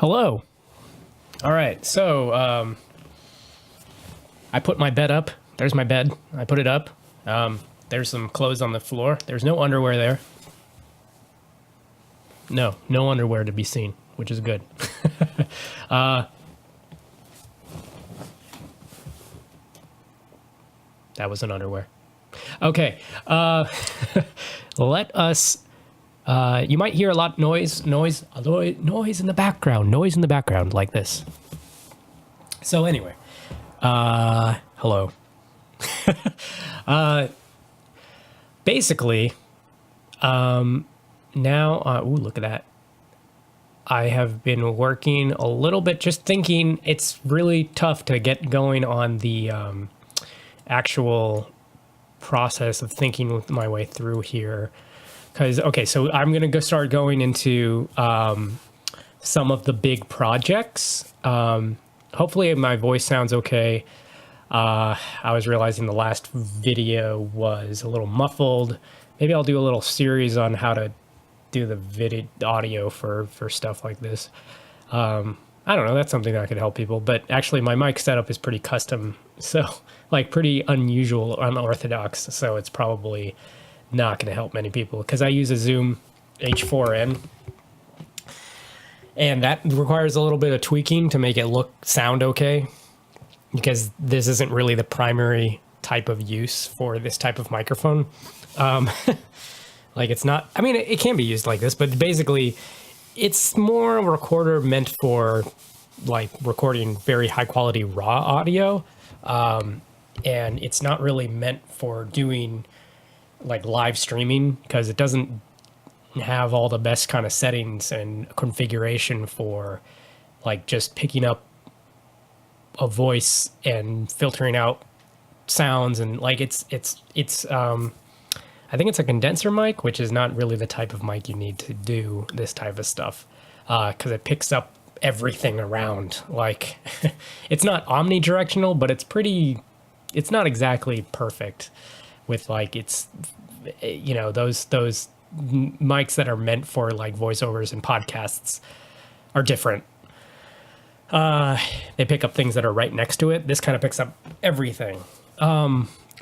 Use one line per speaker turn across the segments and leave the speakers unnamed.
Hello. All right, so I put my bed up. There's my bed. I put it up. There's some clothes on the floor. There's no underwear there. No underwear to be seen, which is good. That was an underwear. Okay. Let us. You might hear a lot noise in the background, like this. So anyway, hello. Basically, now, ooh, look at that. I have been working a little bit, just thinking it's really tough to get going on the actual process of thinking my way through here. Because, okay, so I'm going to start going into some of the big projects. Hopefully my voice sounds okay. I was realizing the last video was a little muffled. Maybe I'll do a little series on how to do the video audio for stuff like this. I don't know, that's something that could help people. But actually my mic setup is pretty custom, so like pretty unusual, unorthodox. So it's probably not going to help many people because I use a Zoom H4n. And that requires a little bit of tweaking to make it sound okay, because this isn't really the primary type of use for this type of microphone. Like it's not, I mean, it can be used like this, but basically it's more a recorder meant for like recording very high quality raw audio. And it's not really meant for doing like live streaming because it doesn't have all the best kind of settings and configuration for like just picking up a voice and filtering out sounds. And like it's I think it's a condenser mic, which is not really the type of mic you need to do this type of stuff, because it picks up everything around. Like it's not omnidirectional, but it's not exactly perfect with like, it's, you know, those mics that are meant for like voiceovers and podcasts are different. They pick up things that are right next to it. This kind of picks up everything.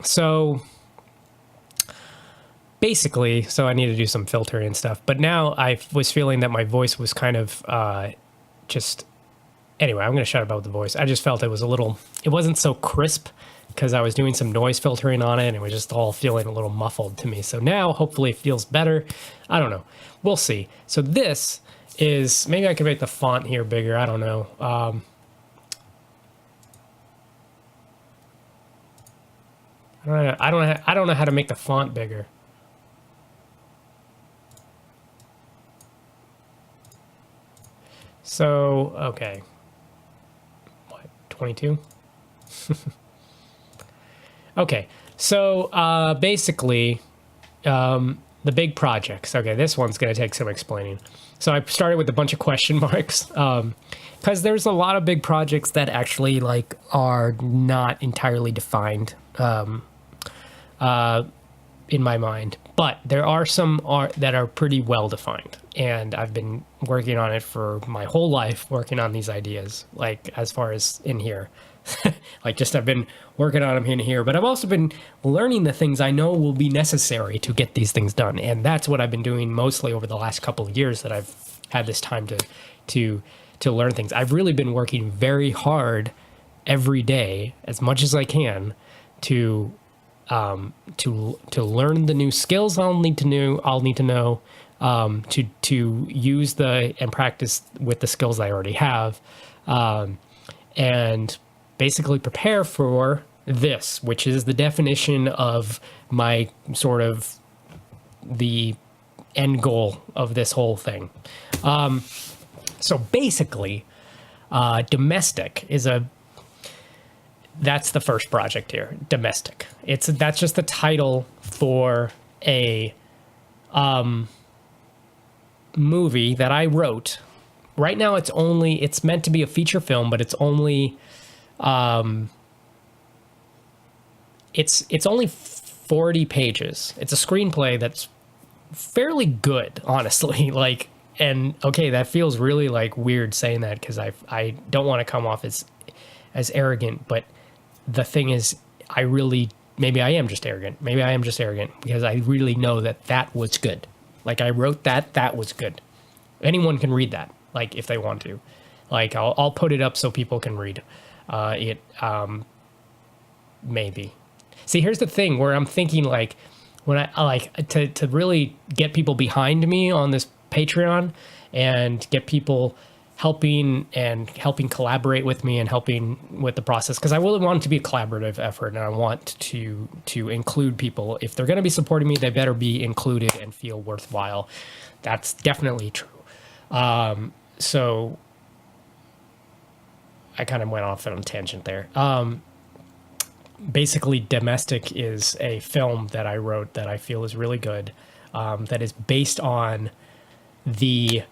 So basically, I need to do some filtering and stuff, but now I was feeling that my voice was kind of, anyway, I'm going to shut about the voice. I just felt it wasn't so crisp because I was doing some noise filtering on it and it was just all feeling a little muffled to me. So now hopefully it feels better. I don't know. We'll see. So this is, maybe I can make the font here bigger. I don't know. I don't know how to make the font bigger. So, okay. What, 22? Okay, so basically, the big projects. Okay, this one's going to take some explaining. So I started with a bunch of question marks, because there's a lot of big projects that actually like are not entirely defined in my mind, but there are some that are pretty well defined, and I've been working on it for my whole life, working on these ideas, like as far as in here. Like just I've been working on them in here, but I've also been learning the things I know will be necessary to get these things done. And that's what I've been doing mostly over the last couple of years that I've had this time to learn things. I've really been working very hard every day, as much as I can, to learn the new skills I'll need to know, to use and practice with the skills I already have, and basically prepare for this, which is the definition of my sort of the end goal of this whole thing. So basically, domestic that's the first project here. Domestic. That's just the title for a movie that I wrote. Right now it's meant to be a feature film, but it's only it's only 40 pages. It's a screenplay that's fairly good, honestly. Like, and okay, that feels really like weird saying that because I don't want to come off as arrogant, but the thing is, I really, maybe I am just arrogant. Maybe I am just arrogant because I really know that that was good. Like I wrote that, that was good. Anyone can read that, like if they want to. Like I'll put it up so people can read it. Maybe. See, here's the thing where I'm thinking like when I like to really get people behind me on this Patreon and get people helping collaborate with me and helping with the process, because I really want it to be a collaborative effort, and I want to include people. If they're going to be supporting me, they better be included and feel worthwhile. That's definitely true. So I kind of went off on a tangent there. Basically, Domestic is a film that I wrote that I feel is really good, that is based on the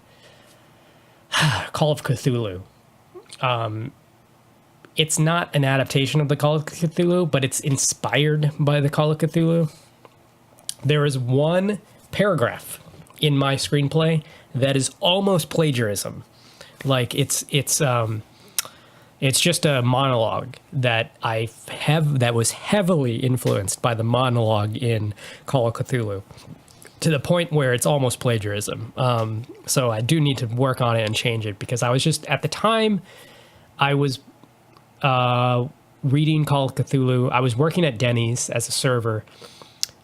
Call of Cthulhu. It's not an adaptation of the Call of Cthulhu, but it's inspired by the Call of Cthulhu. There is one paragraph in my screenplay that is almost plagiarism. Like it's just a monologue that that was heavily influenced by the monologue in Call of Cthulhu, to the point where it's almost plagiarism. So I do need to work on it and change it, because I was just, at the time, I was reading Call of Cthulhu. I was working at Denny's as a server,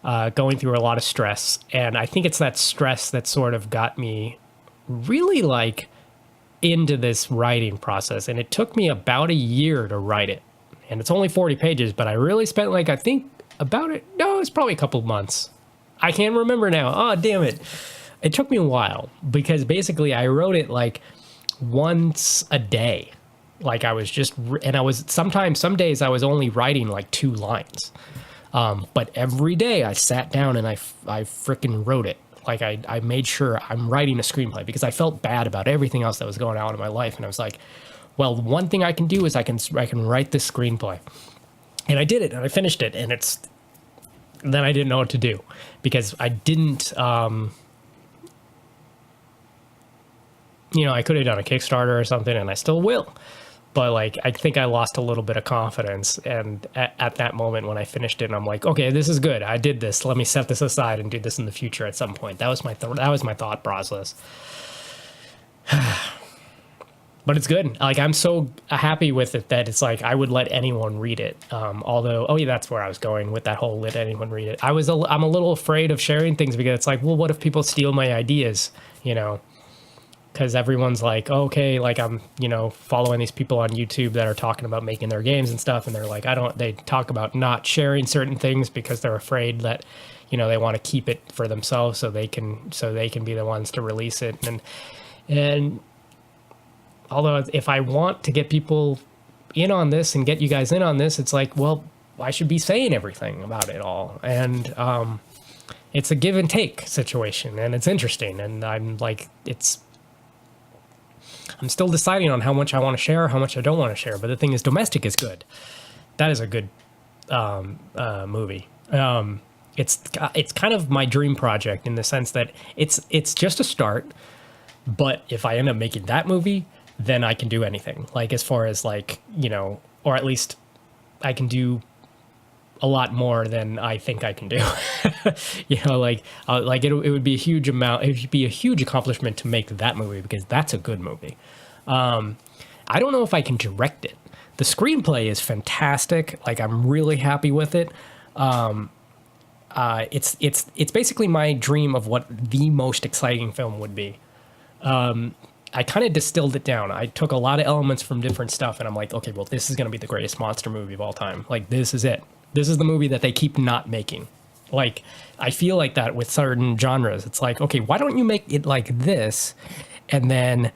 going through a lot of stress. And I think it's that stress that sort of got me really like into this writing process. And it took me about a year to write it. And it's only 40 pages, but I really spent like, I think about it. No, it's probably a couple of months. I can't remember now. Oh, damn it. It took me a while, because basically I wrote it like once a day. Like I was just, and I was sometimes, some days I was only writing like 2 lines. But every day I sat down and I freaking wrote it. Like I made sure I'm writing a screenplay, because I felt bad about everything else that was going on in my life. And I was like, well, one thing I can do is I can write this screenplay. And I did it, and I finished it, and then I didn't know what to do, because I didn't, I could have done a Kickstarter or something, and I still will. But like, I think I lost a little bit of confidence. And at that moment when I finished it, I'm like, okay, this is good. I did this. Let me set this aside and do this in the future at some point. That was my thought process. But it's good. Like, I'm so happy with it that it's like I would let anyone read it. Although, oh yeah, that's where I was going with that whole let anyone read it. I'm a little afraid of sharing things, because it's like, well, what if people steal my ideas? Because everyone's like, okay, like I'm, following these people on YouTube that are talking about making their games and stuff. And they're like, they talk about not sharing certain things because they're afraid that, they want to keep it for themselves so they can be the ones to release it. And although if I want to get people in on this and get you guys in on this, it's like, well, I should be saying everything about it all. And, it's a give and take situation, and it's interesting. And I'm like, I'm still deciding on how much I want to share, how much I don't want to share. But the thing is, Domestic is good. That is a good movie. It's kind of my dream project, in the sense that it's just a start. But if I end up making that movie, then I can do anything. Like, as far as like, or at least I can do a lot more than I think I can do. Like it would be a huge amount. It would be a huge accomplishment to make that movie, because that's a good movie. I don't know if I can direct it. The screenplay is fantastic. Like, I'm really happy with it. It's basically my dream of what the most exciting film would be. I kind of distilled it down. I took a lot of elements from different stuff, and I'm like, okay, well, this is going to be the greatest monster movie of all time. Like, this is it. This is the movie that they keep not making. Like, I feel like that with certain genres. It's like, okay, why don't you make it like this? And then,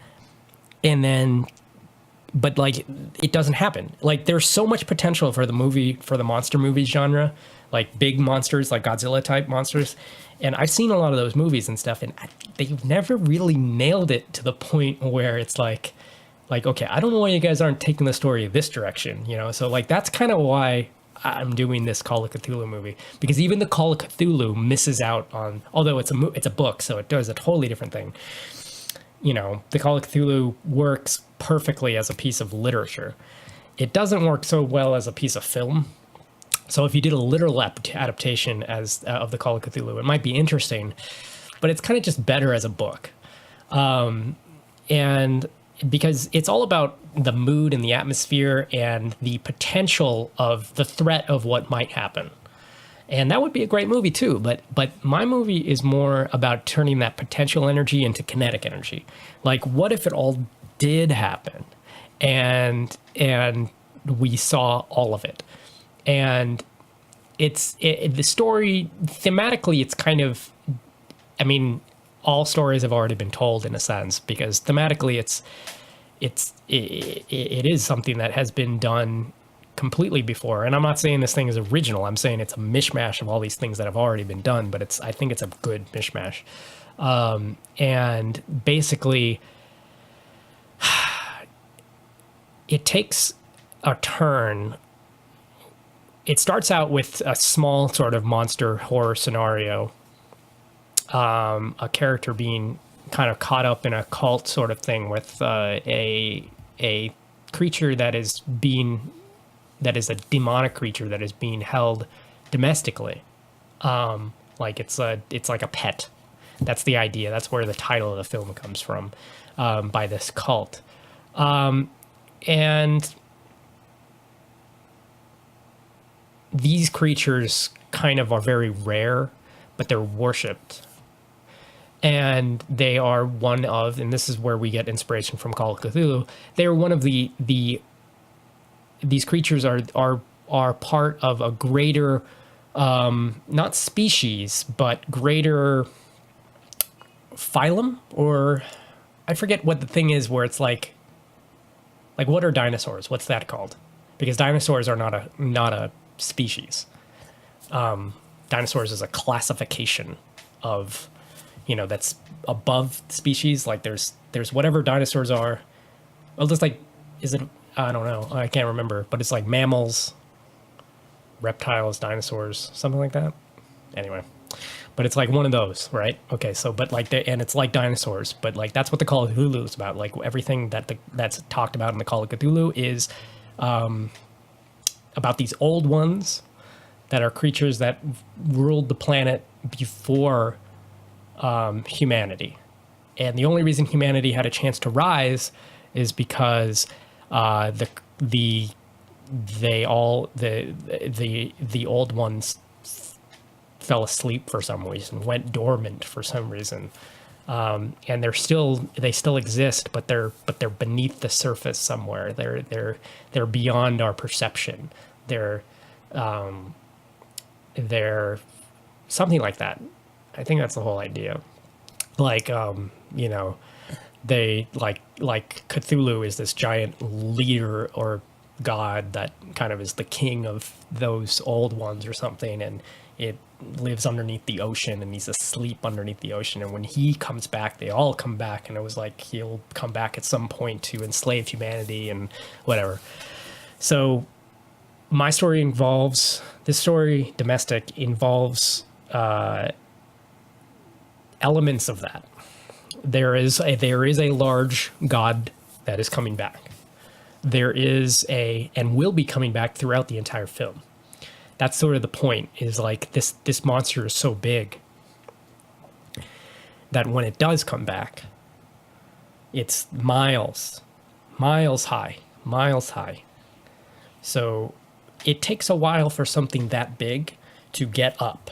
but like, it doesn't happen. Like, there's so much potential for the monster movie genre, like big monsters, like Godzilla type monsters. And I've seen a lot of those movies and stuff, and they've never really nailed it to the point where it's like, okay, I don't know why you guys aren't taking the story this direction, So like, that's kind of why I'm doing this Call of Cthulhu movie, because even the Call of Cthulhu misses out on, although it's a book, so it does a totally different thing. the Call of Cthulhu works perfectly as a piece of literature. It doesn't work so well as a piece of film. So if you did a literal adaptation as of the Call of Cthulhu, it might be interesting, but it's kind of just better as a book. And because it's all about the mood and the atmosphere and the potential of the threat of what might happen. And that would be a great movie too, but my movie is more about turning that potential energy into kinetic energy. Like, what if it all did happen, and we saw all of it? And the story thematically, it's kind of, I mean, all stories have already been told in a sense, because thematically it is something that has been done completely before. And I'm not saying this thing is original. I'm saying it's a mishmash of all these things that have already been done, but I think it's a good mishmash. And basically, it takes a turn. It starts out with a small sort of monster horror scenario, a character being kind of caught up in a cult sort of thing with a creature that is a demonic creature that is being held domestically. Like it's like a pet. That's the idea. That's where the title of the film comes from, by this cult. And these creatures kind of are very rare, but they're worshipped. And they are one of, and this is where we get inspiration from Call of Cthulhu, they are one of these creatures are part of a greater, not species, but greater phylum, or I forget what the thing is where it's like what are dinosaurs? What's that called? Because dinosaurs are not a species. Dinosaurs is a classification of, that's above species. Like there's whatever dinosaurs are. Well, just like, is it, I don't know. I can't remember, but it's like mammals, reptiles, dinosaurs, something like that. Anyway, but it's like one of those, right? Okay. So, but like, and it's like dinosaurs, but like, that's what the Call of Cthulhu is about. Like everything that's talked about in the Call of Cthulhu is, about these old ones that are creatures that ruled the planet before humanity. And the only reason humanity had a chance to rise is because the old ones fell asleep for some reason, went dormant for some reason. And they still exist, but they're beneath the surface somewhere. They're beyond our perception. They're something like that. I think that's the whole idea. Like, they like Cthulhu is this giant leader or god that kind of is the king of those old ones or something, and it lives underneath the ocean, and he's asleep underneath the ocean. And when he comes back, they all come back, and it was like he'll come back at some point to enslave humanity and whatever. So my story Domestic, involves elements of that. There is a large god that is coming back. There is and will be coming back throughout the entire film. That's sort of the point, is like this monster is so big that when it does come back, it's miles high. So it takes a while for something that big to get up.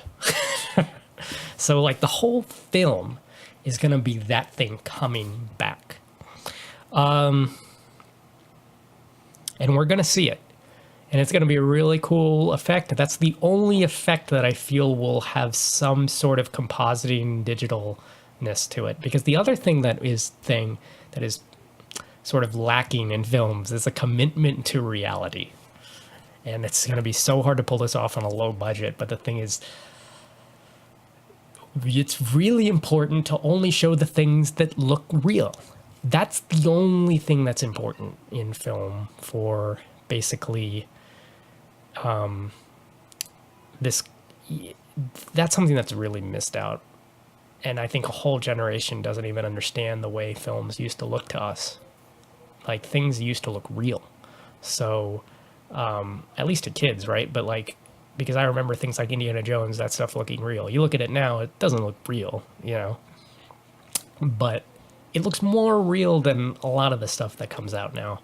So like the whole film is going to be that thing coming back. And we're going to see it. And it's going to be a really cool effect. That's the only effect that I feel will have some sort of compositing digitalness to it. Because the other thing that is sort of lacking in films is a commitment to reality. And it's going to be so hard to pull this off on a low budget. But the thing is, it's really important to only show the things that look real. That's the only thing that's important in film for basically this. That's something that's really missed out. and I think a whole generation doesn't even understand the way films used to look to us. Like things used to look real. So at least to kids, right? But like, because I remember things like Indiana Jones, that stuff looking real. You look at it now, it doesn't look real, you know, but it looks more real than a lot of the stuff that comes out now.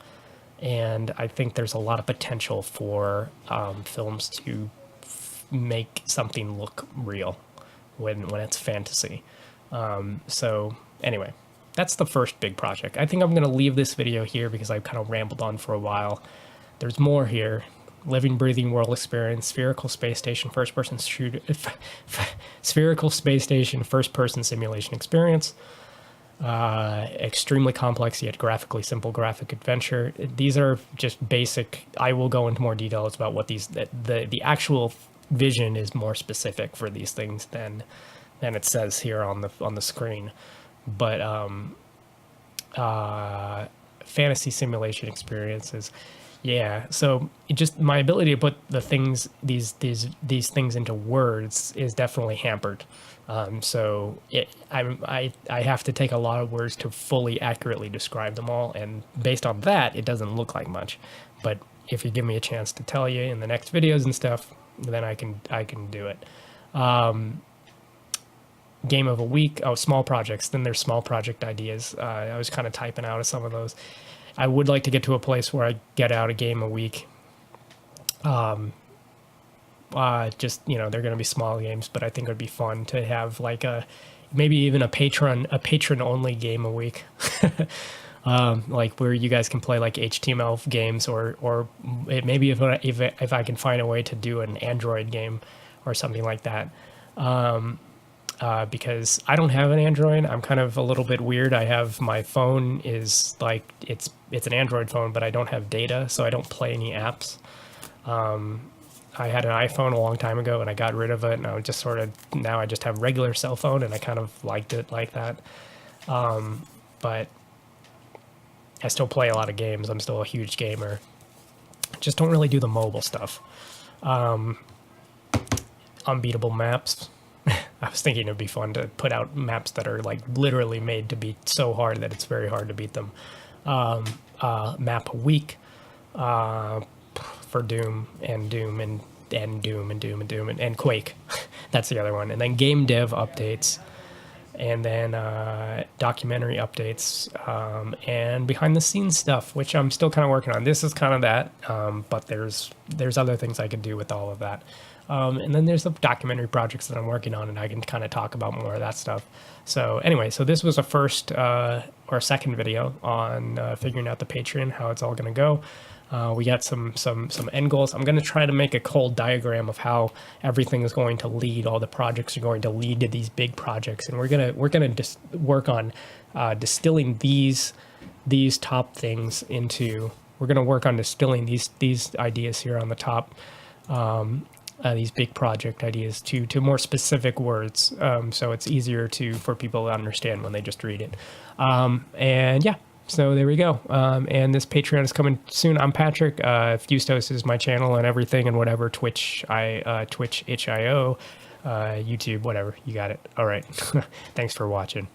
And I think there's a lot of potential for films to make something look real when it's fantasy. So anyway, that's the first big project. I think I'm going to leave this video here because I've kind of rambled on for a while. There's more here. Living, breathing world experience, spherical space station, first-person shooter, spherical space station, first-person simulation experience. Extremely complex yet graphically simple graphic adventure. These are just basic. I will go into more details about what these the actual vision is more specific for these things than it says here on the screen. But fantasy simulation experiences. Yeah, so it just my ability to put the things these things into words is definitely hampered. So I have to take a lot of words to fully accurately describe them all, and based on that, it doesn't look like much. But if you give me a chance to tell you in the next videos and stuff, then I can do it. Game of a week. Oh, small projects. Then there's small project ideas. I was kind of typing out of some of those. I would like to get to a place where I get out a game a week. Just, you know, they're going to be small games, but I think it would be fun to have like maybe even a patron only game a week. Like where you guys can play like HTML games or maybe if I can find a way to do an Android game or something like that. Because I don't have an Android. I'm kind of a little bit weird. I have my phone is like, it's an Android phone, but I don't have data, so I don't play any apps. I had an iPhone a long time ago and I got rid of it, and I was just now I just have regular cell phone, and I kind of liked it like that. But I still play a lot of games. I'm still a huge gamer. Just don't really do the mobile stuff. Unbeatable maps. I was thinking it'd be fun to put out maps that are like literally made to be so hard that it's very hard to beat them. Map a week for Doom and Quake. That's the other one. And then game dev updates, and then documentary updates, and behind the scenes stuff, which I'm still kind of working on. This is kind of that, but there's other things I could do with all of that. And then there's the documentary projects that I'm working on, and I can kind of talk about more of that stuff. So anyway, so this was a first or second video on figuring out the Patreon, how it's all going to go. We got some end goals. I'm going to try to make a cold diagram of how everything is going to lead. All the projects are going to lead to these big projects, and we're gonna just work on distilling these top things into. We're going to work on distilling these ideas here on the top. These big project ideas to more specific words, so it's easier for people to understand when they just read it. And yeah, so there we go. And this Patreon is coming soon. I'm Patrick. Fustos is my channel and everything, and whatever Twitch, itch.io, YouTube, whatever. You got it. All right. Thanks for watching.